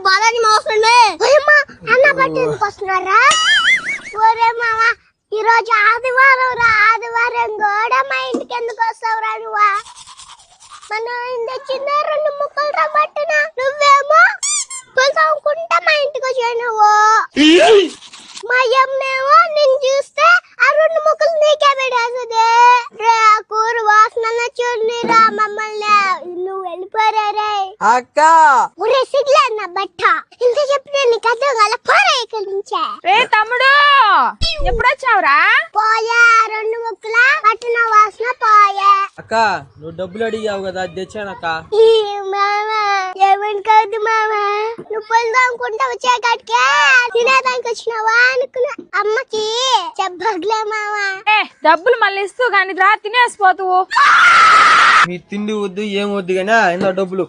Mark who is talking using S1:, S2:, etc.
S1: బాలాజీ మోసండి అన్న బట్టి ఎందుకు వస్తున్నారా? ఒరే మామ ఈ రోజు ఆదివారం రా, ఆదివారం కూడా మా ఇంటికి ఎందుకు వస్తావురా నువ్వా? మనం తెచ్చిందే 2 ముక్కలు రా బట్టిన, నువ్వేమో అనుకుంటా మా ఇంటికి వచ్చా నువ్వు. మా అమ్మేమో నేను చూస్తే ఆ 2 ముక్కలు నీకే పెట్టేస్తుంది. రే ఆ కూర వాసన చూడరా మమ్మల్ని, నువ్వు వెళ్ళిపోరే
S2: అక్క.
S1: ఒరే సిగ్లే అన్న బట్ట, ఇంత చెప్పిన నీకు అర్థం కాల, పోరా ఇక్కడి నుంచే.
S3: రే తమ్ముడు ఎప్పుడొచ్చావురా?
S1: పోయా 2 ముక్కల పట్టిన వాసన పోయా.
S2: అక్క నువ్వు డబ్బులు అడిగావు కదా, అది తెచ్చానక్క.
S1: మామ ఏమని కాదు మామ, నువ్వు పొలం అనుకుంటా వచ్చే కాడికే తినేదానికి వచ్చినావా అనుకున్నా. అమ్మకి చెప్పగలే మామ.
S3: డబ్బులు మళ్ళీ ఇస్తూ గాని రా, తినేసిపోతువు.
S2: మీ తిండి వద్దు ఏం వద్దు కానీ ఇంత డబ్బులు.